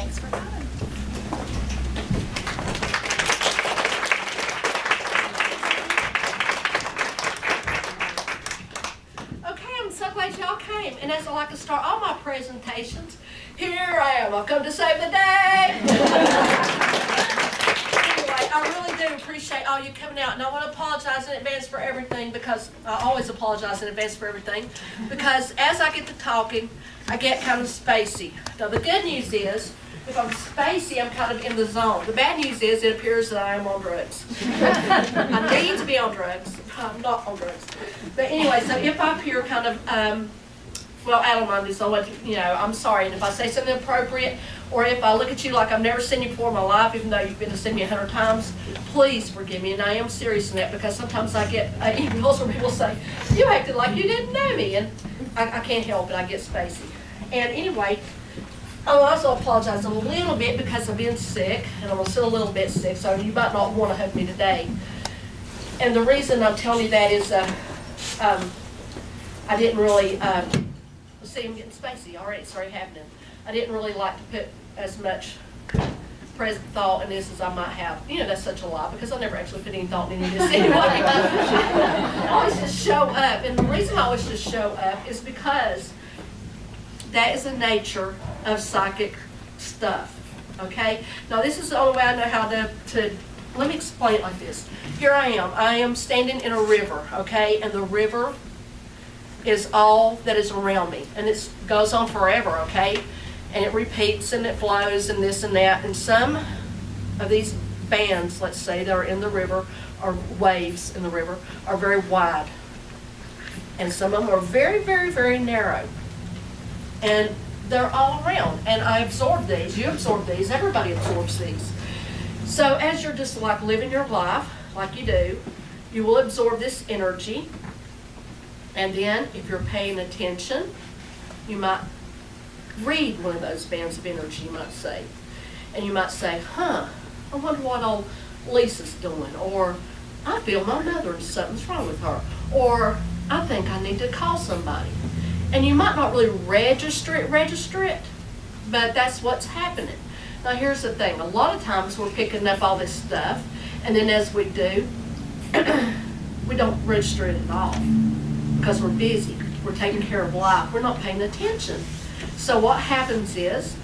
Thanks for coming. Okay, I'm so glad y'all came. And as I like to start all my presentations, here I am. I've come to save the day. Anyway, I really do appreciate all you coming out. And I want to apologize in advance for everything, because I always apologize in advance for everything. Because as I get to talking, I get kind of spacey. Now, the good news is, if I'm spacey, I'm kind of in the zone. The bad news is, it appears that I am on drugs. I need to be on drugs. I'm not on drugs. But anyway, so if I appear kind of, well, I don't mind this, so I'm sorry. And if I say something inappropriate, or if I look at you like I've never seen you before in my life, even though you've been to see me 100 times, please forgive me. And I am serious in that, because sometimes I get emails where people say, you acted like you didn't know me. And I can't help it, I get spacey. And anyway, I'll also apologize a little bit because I've been sick, and I'm still a little bit sick, so you might not want to hug me today. And the reason I'm telling you that is I didn't really, see, I'm getting spacey already, it's already happening. I didn't really like to put as much present thought in this as I might have. You know, that's such a lie, because I never actually put any thought into this anyway. I always just show up, and the reason I always just show up is because that is the nature of psychic stuff, okay? Now, this is the only way I know how to let me explain it like this. Here I am standing in a river, okay? And the river is all that is around me, and it goes on forever, okay? And it repeats and it flows and this and that, and some of these bands, let's say, that are in the river, or waves in the river, are very wide. And some of them are very, very, very narrow. And they're all around, and I absorb these, you absorb these, everybody absorbs these. So as you're just like living your life, like you do, you will absorb this energy, and then if you're paying attention, you might read one of those bands of energy, you might say. And you might say, I wonder what old Lisa's doing, or I feel my mother, something's wrong with her, or I think I need to call somebody. And you might not really register it, but that's what's happening. Now here's the thing, a lot of times we're picking up all this stuff, and then as we do, we don't register it at all, because we're busy, we're taking care of life, we're not paying attention. So what happens is,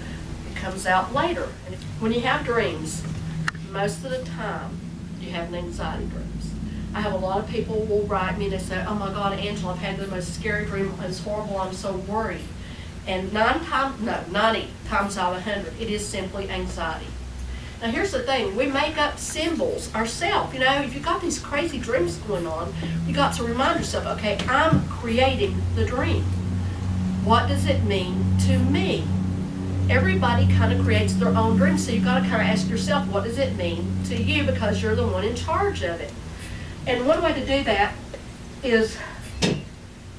it comes out later. And when you have dreams, most of the time, you have an anxiety dreams. I have a lot of people will write me and they say, oh my God, Angela, I've had the most scary dream, it's horrible, I'm so worried. And 90 times out of 100, it is simply anxiety. Now here's the thing, we make up symbols ourselves. You know, if you've got these crazy dreams going on, you got to remind yourself, okay, I'm creating the dream. What does it mean to me? Everybody kind of creates their own dream, so you've got to kind of ask yourself, what does it mean to you, because you're the one in charge of it. And one way to do that is,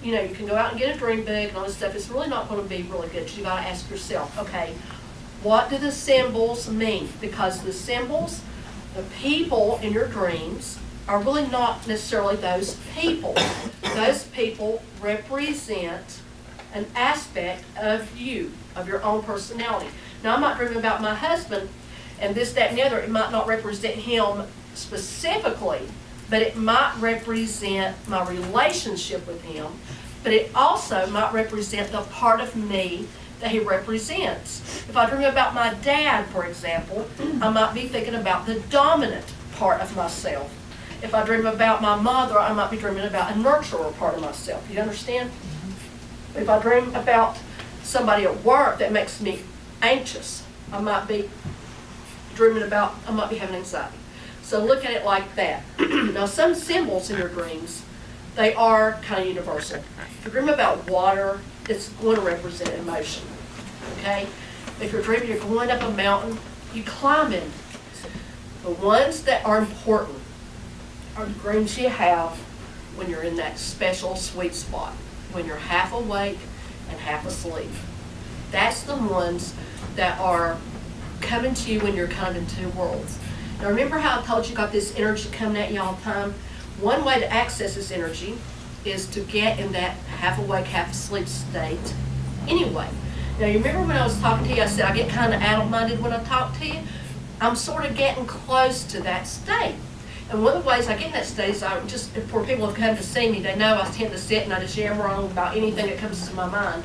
you know, you can go out and get a dream book and all this stuff. It's really not going to be really good. You got to ask yourself, okay, what do the symbols mean? Because the symbols, the people in your dreams, are really not necessarily those people. Those people represent an aspect of you, of your own personality. Now, I'm not dreaming about my husband and this, that, and the other. It might not represent him specifically, but it might represent my relationship with him, but it also might represent the part of me that he represents. If I dream about my dad, for example, I might be thinking about the dominant part of myself. If I dream about my mother, I might be dreaming about a nurturer part of myself. You understand? If I dream about somebody at work that makes me anxious, I might be dreaming about, I might be having anxiety. So look at it like that. Now, some symbols in your dreams, they are kind of universal. If you dream about water, it's going to represent emotion, okay? If you're dreaming you're going up a mountain, you climb it. The ones that are important are the dreams you have when you're in that special sweet spot, when you're half awake and half asleep. That's the ones that are coming to you when you're kind of in two worlds. Now remember how I told you got this energy coming at you all the time? One way to access this energy is to get in that half awake, half asleep state anyway. Now, you remember when I was talking to you, I said I get kind of adult-minded when I talk to you? I'm sort of getting close to that state. And one of the ways I get in that state is I just, for people who have come to see me, they know I tend to sit and I just yammer on about anything that comes to my mind.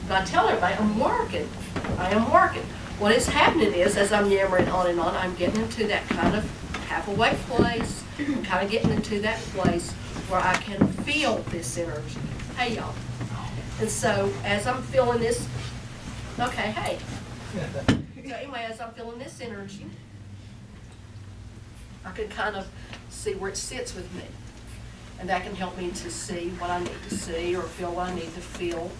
But I tell everybody, I'm working. I am working. What is happening is, as I'm yammering on and on, I'm getting into that kind of half-awake place. I'm kind of getting into that place where I can feel this energy. Hey, y'all. And so, as I'm feeling this, okay, hey. So anyway, as I'm feeling this energy, I can kind of see where it sits with me. And that can help me to see what I need to see or feel what I need to feel.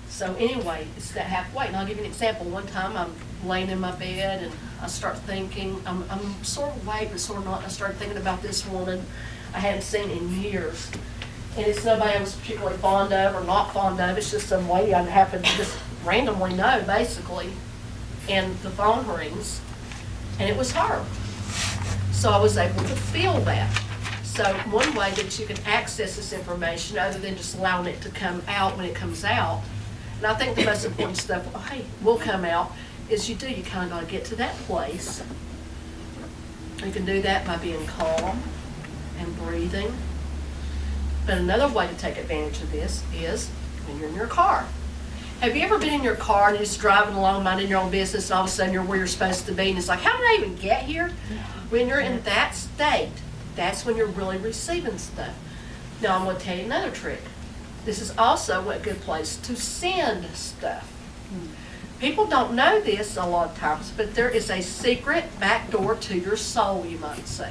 So anyway, it's that halfway. And I'll give you an example. One time I'm laying in my bed and I start thinking, I'm sort of awake but sort of not. And I started thinking about this woman I hadn't seen in years. And it's nobody I was particularly fond of or not fond of. It's just some lady I happen to just randomly know, basically. And the phone rings, and it was her. So I was able to feel that. So one way that you can access this information, other than just allowing it to come out when it comes out, and I think the most important stuff, will come out, is you kind of got to get to that place. You can do that by being calm and breathing. But another way to take advantage of this is when you're in your car. Have you ever been in your car and you're just driving along, minding your own business, and all of a sudden you're where you're supposed to be, and it's like, how did I even get here? When you're in that state, that's when you're really receiving stuff. Now I'm going to tell you another trick. This is also a good place to send stuff. People don't know this a lot of times, but there is a secret back door to your soul, you might say.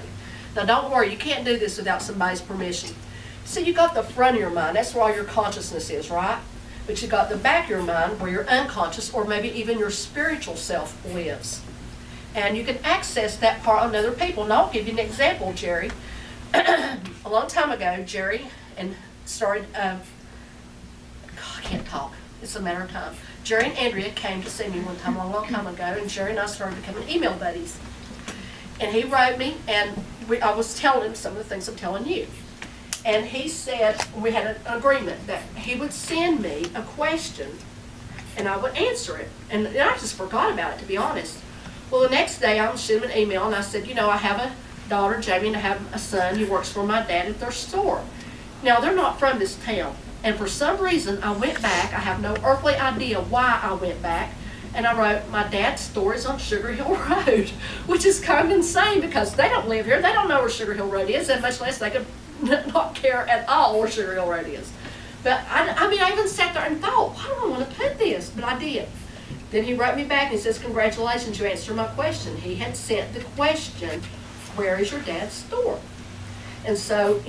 Now don't worry, you can't do this without somebody's permission. See, you got the front of your mind, that's where all your consciousness is, right? But you got the back of your mind where your unconscious or maybe even your spiritual self lives. And you can access that part on other people. And I'll give you an example, Jerry. A long time ago, Jerry and started, I can't talk. It's a matter of time. Jerry and Andrea came to see me one time, a long time ago, and Jerry and I started becoming email buddies. And he wrote me, and I was telling him some of the things I'm telling you. And he said, we had an agreement that he would send me a question, and I would answer it. And I just forgot about it, to be honest. Well, the next day I was shooting an email, and I said, I have a daughter, Jamie, and I have a son. He works for my dad at their store. Now, they're not from this town. And for some reason, I went back. I have no earthly idea why I went back. And I wrote, my dad's store is on Sugar Hill Road, which is kind of insane because they don't live here. They don't know where Sugar Hill Road is, and much less they could not care at all where Sugar Hill Road is. But I even sat there and thought, why do I want to put this? But I did. Then he wrote me back and he says, congratulations, you answered my question. He had sent the question, where is your dad's store? And so,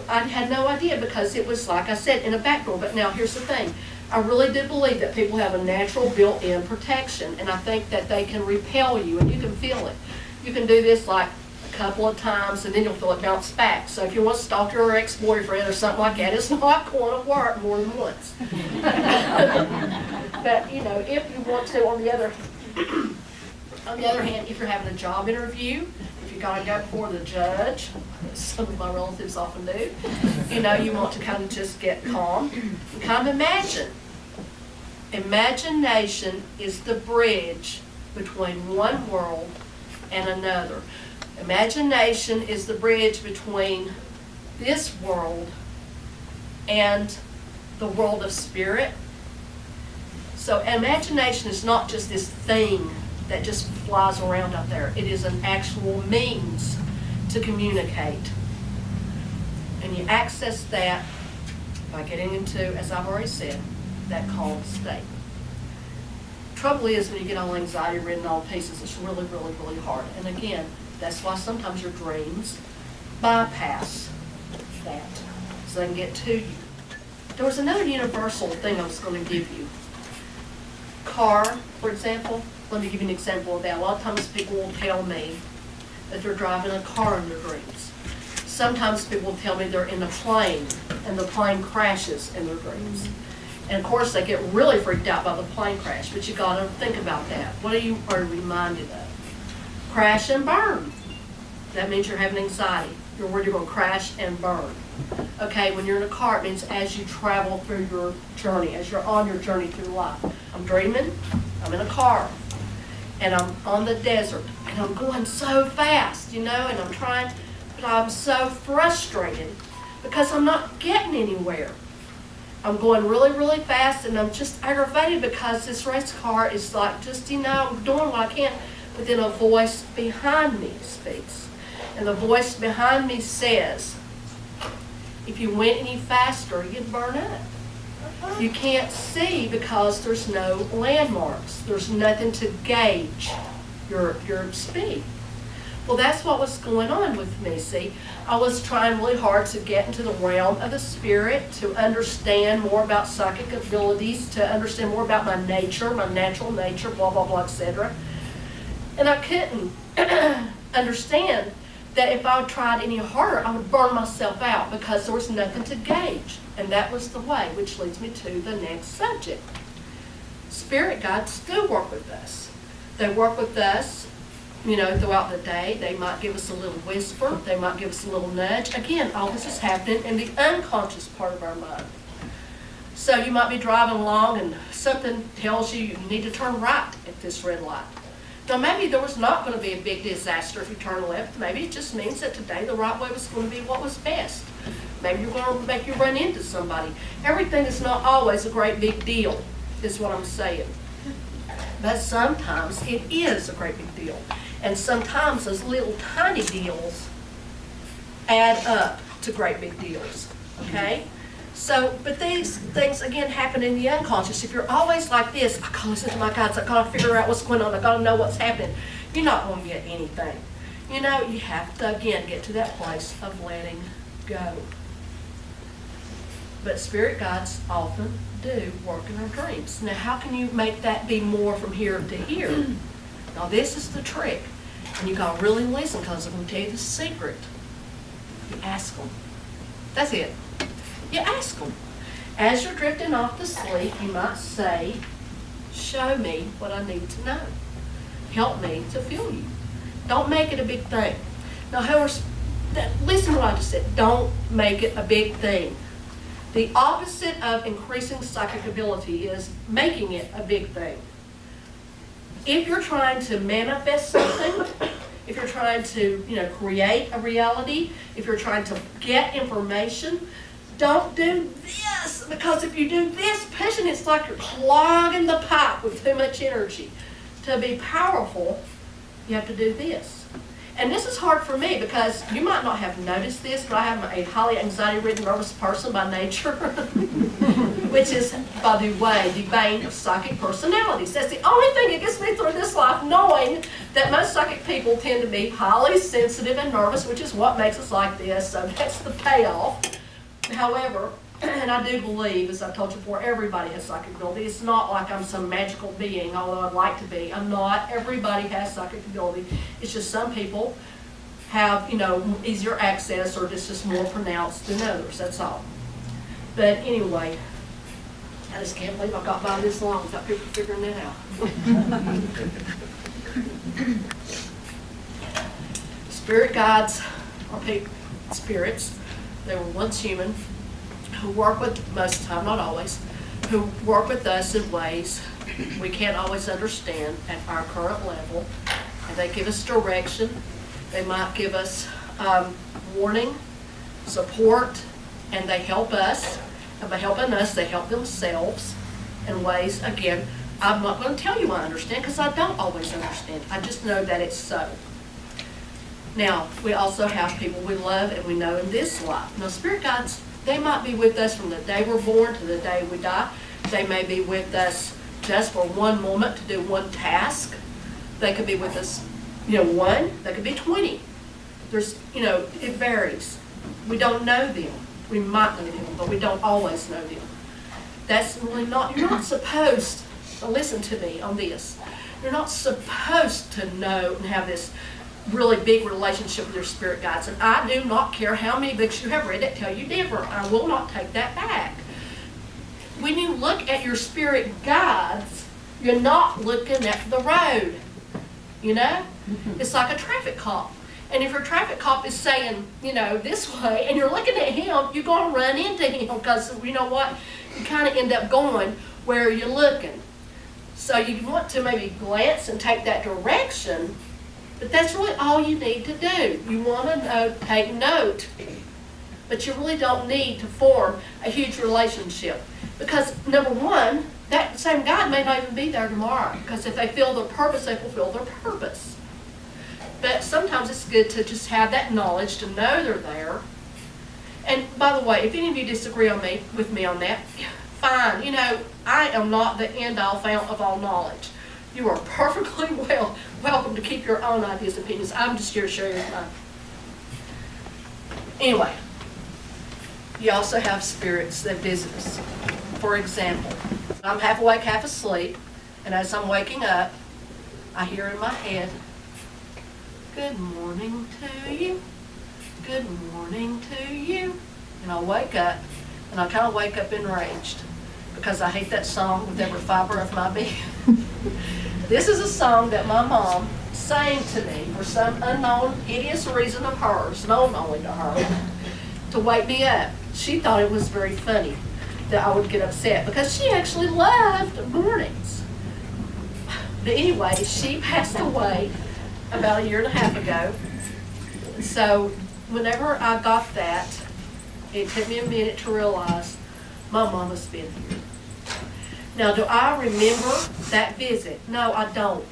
I had no idea because it was, like I said, in a back door. But now here's the thing. I really do believe that people have a natural built-in protection, and I think that they can repel you, and you can feel it. You can do this like a couple of times, and then you'll feel it bounce back. So if you want to stalk your ex-boyfriend or something like that, it's not going to work more than once. But, if you want to, on the other hand, if you're having a job interview, if you got to go before the judge, some of my relatives often do, you want to kind of just get calm and kind of imagine. Imagination is the bridge between one world and another. Imagination is the bridge between this world and the world of spirit. So imagination is not just this thing that just flies around out there. It is an actual means to communicate. And you access that by getting into, as I've already said, that calm state. Trouble is, when you get all anxiety ridden all pieces, it's really, really, really hard. And again, that's why sometimes your dreams bypass that, so they can get to you. There was another universal thing I was going to give you. Car, for example. Let me give you an example of that. A lot of times people will tell me that they're driving a car in their dreams. Sometimes people will tell me they're in a plane and the plane crashes in their dreams. And of course they get really freaked out by the plane crash, but you got to think about that. What are you reminded of? Crash and burn. That means you're having anxiety. You're worried you're going to crash and burn. Okay, when you're in a car, it means as you travel through your journey, as you're on your journey through life. I'm dreaming, I'm in a car, and I'm on the desert, and I'm going so fast, and I'm trying, but I'm so frustrated because I'm not getting anywhere. I'm going really, really fast, and I'm just aggravated because this race car is like just, doing what I can. But then a voice behind me speaks. And the voice behind me says, if you went any faster, you'd burn up. You can't see because there's no landmarks. There's nothing to gauge your speed. Well, that's what was going on with me, see. I was trying really hard to get into the realm of the spirit, to understand more about psychic abilities, to understand more about my nature, my natural nature, blah, blah, blah, etc. And I couldn't understand that if I tried any harder, I would burn myself out because there was nothing to gauge. And that was the way, which leads me to the next subject. Spirit guides do work with us. They work with us, throughout the day. They might give us a little whisper. They might give us a little nudge. Again, all this is happening in the unconscious part of our mind. So you might be driving along and something tells you need to turn right at this red light. Now, maybe there was not going to be a big disaster if you turn left. Maybe it just means that today the right way was going to be what was best. Maybe you're going to make you run into somebody. Everything is not always a great big deal, is what I'm saying. But sometimes it is a great big deal. And sometimes those little tiny deals add up to great big deals, okay? So, but these things, again, happen in the unconscious. If you're always like this, I gotta listen to my guides, I gotta figure out what's going on, I gotta know what's happening, you're not going to get anything. You have to, again, get to that place of letting go. But spirit guides often do work in our dreams. Now, how can you make that be more from here to here? Now, this is the trick. And you gotta really listen, because I'm going to tell you the secret. You ask them. That's it. You ask them. As you're drifting off to sleep, you might say, show me what I need to know. Help me to feel you. Don't make it a big thing. Now, however, listen to what I just said. Don't make it a big thing. The opposite of increasing psychic ability is making it a big thing. If you're trying to manifest something, if you're trying to, create a reality, if you're trying to get information, don't do this, because if you do this, pushing, it's like you're clogging the pipe with too much energy. To be powerful, you have to do this. And this is hard for me because you might not have noticed this, but I am a highly anxiety-ridden, nervous person by nature, which is, by the way, the bane of psychic personalities. That's the only thing that gets me through this life, knowing that most psychic people tend to be highly sensitive and nervous, which is what makes us like this, so that's the payoff. However, and I do believe, as I told you before, everybody has psychic ability. It's not like I'm some magical being, although I'd like to be. I'm not. Everybody has psychic ability. It's just some people have, easier access, or it's just more pronounced than others. That's all. But anyway, I just can't believe I got by this long without people figuring that out. Spirit guides are spirits. They were once human, who work with, most of the time, not always, who work with us in ways we can't always understand at our current level. And they give us direction. They might give us warning, support, and they help us. And by helping us, they help themselves in ways, again, I'm not going to tell you I understand, because I don't always understand. I just know that it's so. Now, we also have people we love and we know in this life. Now, spirit guides, they might be with us from the day we're born to the day we die. They may be with us just for one moment to do one task. They could be with us, one. They could be 20. There's, it varies. We don't know them. We might know them, but we don't always know them. That's really not, you're not supposed to listen to me on this. You're not supposed to know and have this really big relationship with your spirit guides. And I do not care how many books you have read that tell you different. I will not take that back. When you look at your spirit guides, you're not looking at the road. It's like a traffic cop. And if your traffic cop is saying, this way, and you're looking at him, you're going to run into him, because you know what? You kind of end up going where you're looking. So you want to maybe glance and take that direction, but that's really all you need to do. You want to take note, but you really don't need to form a huge relationship. Because number one, that same God may not even be there tomorrow, because if they feel their purpose, they fulfill their purpose. But sometimes it's good to just have that knowledge, to know they're there. And by the way, if any of you disagree with me on that, fine. You know, I am not the end-all fount of all knowledge. You are perfectly welcome to keep your own ideas and opinions. I'm just here to share mine. Anyway, you also have spirits that visit us. For example, I'm half awake, half asleep, and as I'm waking up, I hear in my head, "Good morning to you. Good morning to you." And I wake up, and I kind of wake up enraged because I hate that song with every fiber of my being. This is a song that my mom sang to me for some unknown, hideous reason of hers, known only to her, to wake me up. She thought it was very funny that I would get upset because she actually loved mornings. But anyway, she passed away about 1.5 years ago. So whenever I got that, it took me a minute to realize my mama's been here. Now, do I remember that visit? No, I don't.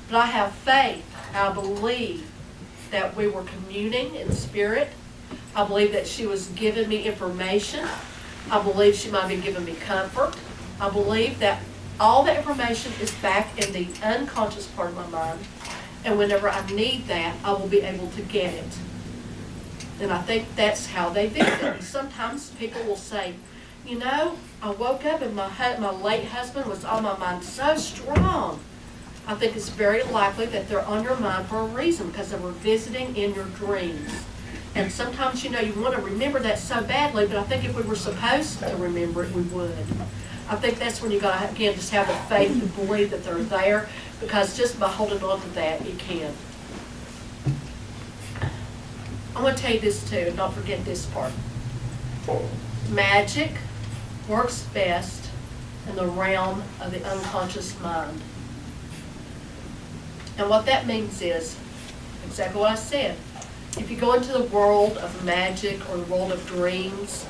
But I have faith. I believe that we were communing in spirit. I believe that she was giving me information. I believe she might have been giving me comfort. I believe that all the information is back in the unconscious part of my mind. And whenever I need that, I will be able to get it. And I think that's how they visit. And sometimes people will say, "You know, I woke up and my late husband was on my mind so strong." I think it's very likely that they're on your mind for a reason, because they were visiting in your dreams. And sometimes, you know, you want to remember that so badly, but I think if we were supposed to remember it, we would. I think that's when you got to, again, just have the faith to believe that they're there, because just by holding on to that, you can. I want to tell you this too, and don't forget this part. Magic works best in the realm of the unconscious mind. And what that means is exactly what I said. If you go into the world of magic, or the world of dreams,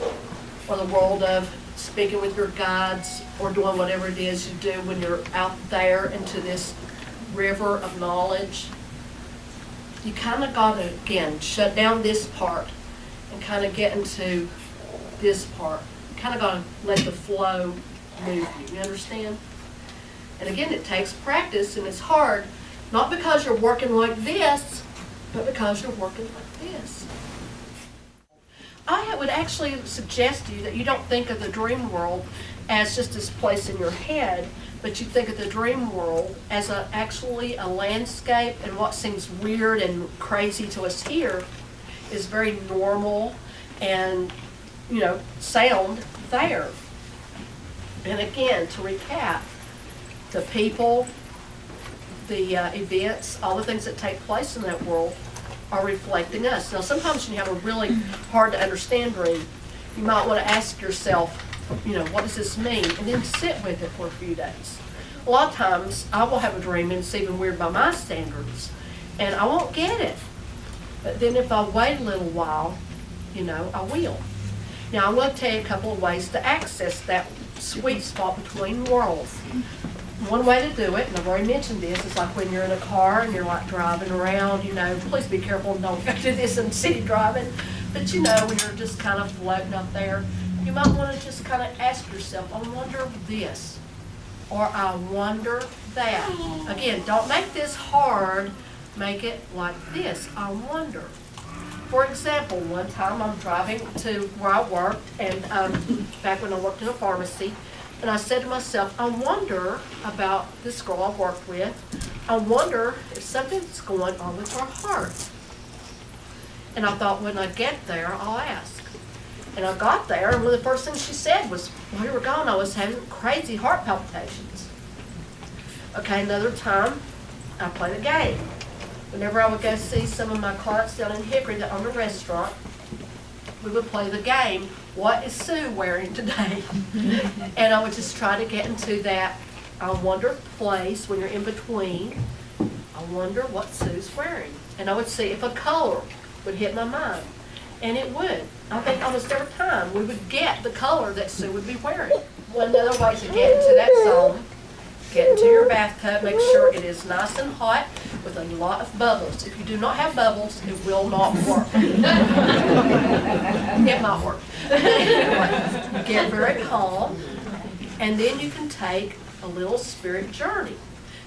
or the world of speaking with your guides, or doing whatever it is you do when you're out there into this river of knowledge, you kind of got to, again, shut down this part and kind of get into this part. You kind of got to let the flow move you. You understand? And again, it takes practice, and it's hard, not because you're working like this, but because you're working like this. I would actually suggest to you that you don't think of the dream world as just this place in your head, but you think of the dream world as actually a landscape, and what seems weird and crazy to us here is very normal and, you know, sound there. And again, to recap, the people, the events, all the things that take place in that world are reflecting us. Now, sometimes when you have a really hard to understand dream, you might want to ask yourself, you know, what does this mean? And then sit with it for a few days. A lot of times, I will have a dream, and it's even weird by my standards, and I won't get it. But then if I wait a little while, you know, I will. Now, I'm going to tell you a couple of ways to access that sweet spot between worlds. One way to do it, and I've already mentioned this, is like when you're in a car and you're like driving around, you know, please be careful and don't do this in city driving, but you know, when you're just kind of floating up there, you might want to just kind of ask yourself, I wonder this, or I wonder that. Again, don't make this hard, make it like this, I wonder. For example, one time I'm driving to where I worked, and back when I worked in a pharmacy, and I said to myself, I wonder about this girl I worked with. I wonder if something's going on with her heart. And I thought, when I get there, I'll ask. And I got there, and one of the first things she said was, while you were gone, I was having crazy heart palpitations. Okay, another time, I played a game. Whenever I would go see some of my clients down in Hickory that owned a restaurant, we would play the game, what is Sue wearing today? And I would just try to get into that I wonder place when you're in between, I wonder what Sue's wearing. And I would see if a color would hit my mind. And it would. I think almost every time we would get the color that Sue would be wearing. One other way to get into that zone, get into your bathtub, make sure it is nice and hot with a lot of bubbles. If you do not have bubbles, it will not work. It might work. Anyway, get very calm, and then you can take a little spirit journey.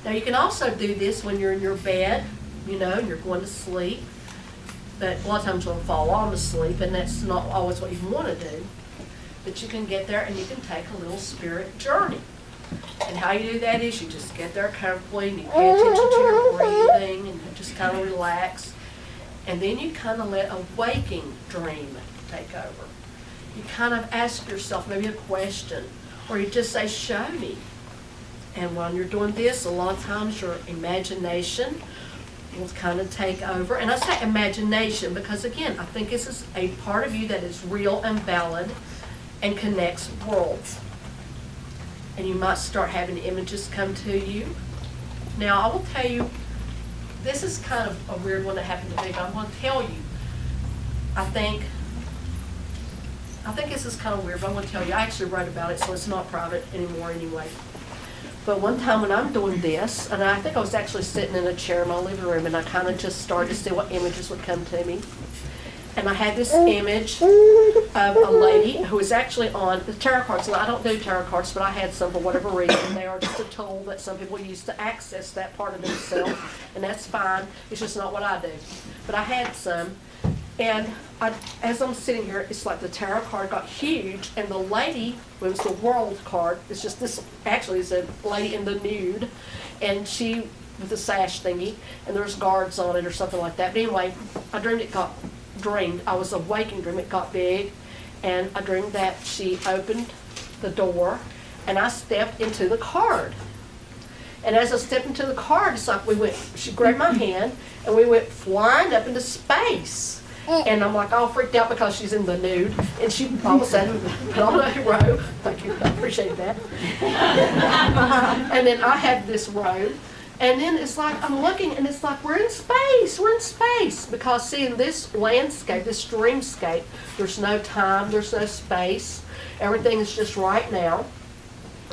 Now you can also do this when you're in your bed, you know, and you're going to sleep. But a lot of times you'll fall on to sleep, and that's not always what you want to do. But you can get there and you can take a little spirit journey. And how you do that is you just get there comfortably and you pay attention to your breathing and you just kind of relax. And then you kind of let a waking dream take over. You kind of ask yourself maybe a question, or you just say, show me. And when you're doing this, a lot of times your imagination will kind of take over. And I say imagination because, again, I think this is a part of you that is real and valid and connects worlds. And you might start having images come to you. Now, I will tell you, this is kind of a weird one that happened to me, but I'm going to tell you, I think this is kind of weird, but I'm going to tell you, I actually wrote about it, so it's not private anymore anyway. But one time when I'm doing this, and I think I was actually sitting in a chair in my living room, and I kind of just started to see what images would come to me. And I had this image of a lady who was actually on the tarot cards. Now, I don't do tarot cards, but I had some for whatever reason. They are just a tool that some people use to access that part of themselves, and that's fine. It's just not what I do. But I had some, and as I'm sitting here, it's like the tarot card got huge, and the lady, it was the world card, it's just this, actually it's a lady in the nude, and she, with the sash thingy, and there's guards on it or something like that. But anyway, I I was awakened dream, it got big, and I dreamed that she opened the door, and I stepped into the card. And as I stepped into the card, it's like she grabbed my hand, and we went flying up into space. And I'm like all freaked out because she's in the nude, and she all of a sudden put on a robe. Thank you, I appreciate that. And then I had this robe, and then it's like I'm looking, and it's like we're in space, because seeing this landscape, this dreamscape, there's no time, there's no space, everything is just right now.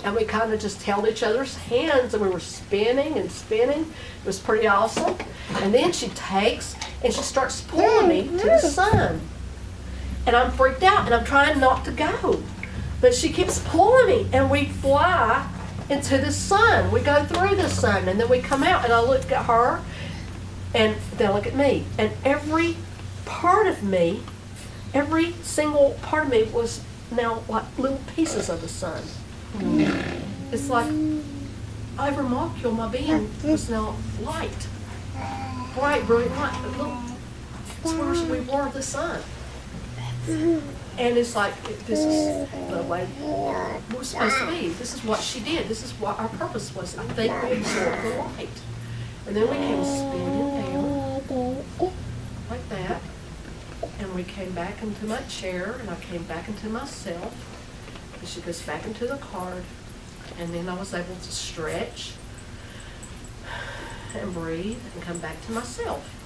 And we kind of just held each other's hands, and we were spinning and spinning. It was pretty awesome. And then she takes and she starts pulling me to the sun. And I'm freaked out, and I'm trying not to go. But she keeps pulling me, and we fly into the sun. We go through the sun, and then we come out, and I look at her, and then I look at me. And every part of me, every single part of me was now like little pieces of the sun. It's like every molecule of my being was now light. Bright, brilliant light. It's where we were the sun. And it's like, this is the way we're supposed to be. This is what she did. This is what our purpose was. I think we absorbed the light. And then we came spinning down, like that. And we came back into my chair, and I came back into myself. And she goes back into the card. And then I was able to stretch and breathe and come back to myself.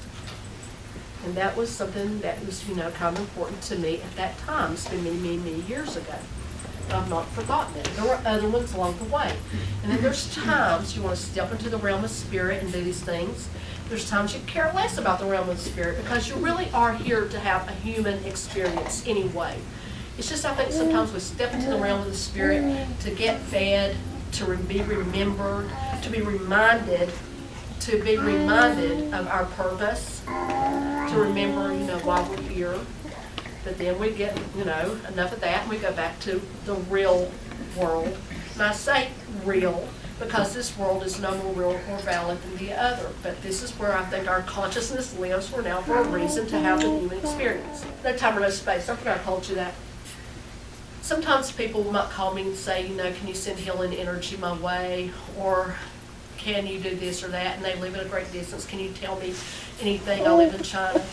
And that was something that was, kind of important to me at that time. It's been many years ago. But I've not forgotten it. There were other ones along the way. And then there's times you want to step into the realm of spirit and do these things. There's times you care less about the realm of spirit because you really are here to have a human experience anyway. It's just, I think sometimes we step into the realm of the spirit to get fed, to be remembered, to be reminded of our purpose, to remember, why we're here. But then we get, enough of that, and we go back to the real world. And I say real because this world is no more real or valid than the other. But this is where I think our consciousness lives for now for a reason to have the human experience. No time or no space. I forgot I told you that. Sometimes people might call me and say, can you send healing energy my way? Or can you do this or that? And they live at a great distance. Can you tell me anything? I live in China,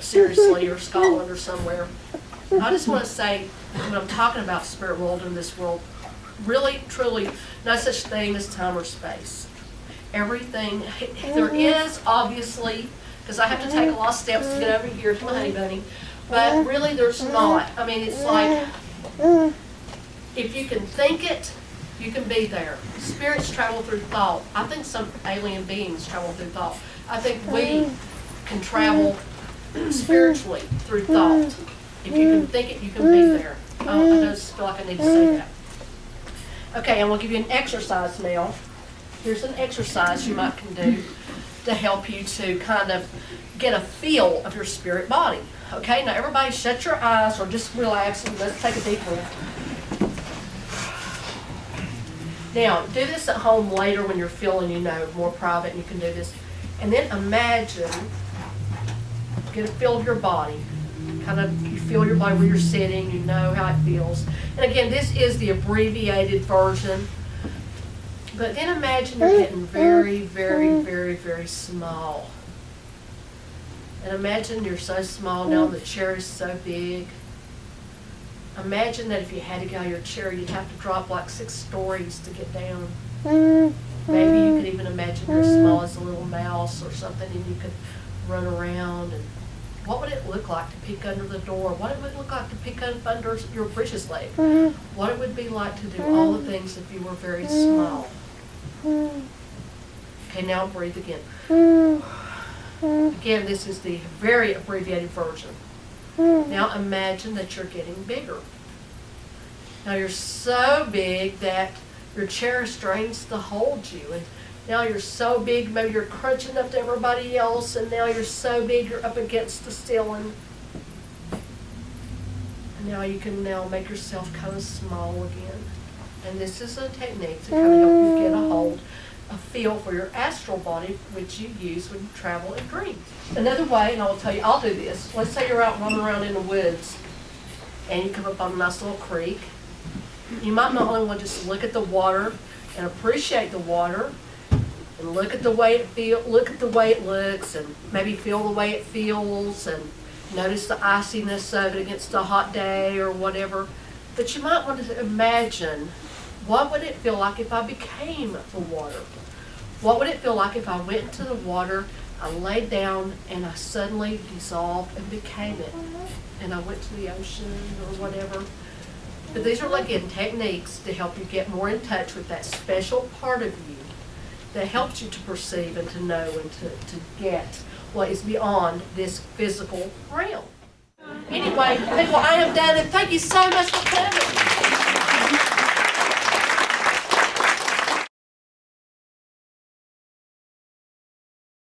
seriously, or Scotland or somewhere. I just want to say, when I'm talking about spirit world and this world, really, truly, no such thing as time or space. Everything, there is obviously, because I have to take a lot of steps to get over here to my honey bunny, but really there's not. I mean, it's like, if you can think it, you can be there. Spirits travel through thought. I think some alien beings travel through thought. I think we can travel spiritually through thought. If you can think it, you can be there. I just feel like I need to say that. Okay, I'm going to give you an exercise now. Here's an exercise you might can do to help you to kind of get a feel of your spirit body. Okay, now everybody shut your eyes or just relax and let's take a deep breath. Now, do this at home later when you're feeling, more private and you can do this. And then imagine, get a feel of your body. Kind of, you feel your body where you're sitting, you know how it feels. And again, this is the abbreviated version. But then imagine you're getting very, very, very, very small. And imagine you're so small now, the chair is so big. Imagine that if you had to get out of your chair, you'd have to drop like 6 stories to get down. Maybe you could even imagine you're as small as a little mouse or something and you could run around. And what would it look like to peek under the door? What it would look like to peek under your britches leg? What it would be like to do all the things if you were very small. Okay, now breathe again. Again, this is the very abbreviated version. Now imagine that you're getting bigger. Now you're so big that your chair strains to hold you. And now you're so big, maybe you're crunching up to everybody else, and now you're so big you're up against the ceiling. And now you can make yourself kind of small again. And this is a technique to kind of help you get a feel for your astral body, which you use when you travel and dream. Another way, and I will tell you, I'll do this. Let's say you're out running around in the woods and you come up on a nice little creek. You might not only want to just look at the water and appreciate the water and look at the way it look at the way it looks and maybe feel the way it feels and notice the iciness of it against a hot day or whatever. But you might want to imagine, what would it feel like if I became the water? What would it feel like if I went into the water, I laid down, and I suddenly dissolved and became it? And I went to the ocean or whatever. But these are, again, techniques to help you get more in touch with that special part of you that helps you to perceive and to know and to get what is beyond this physical realm. Anyway, people, I am done, and thank you so much for coming.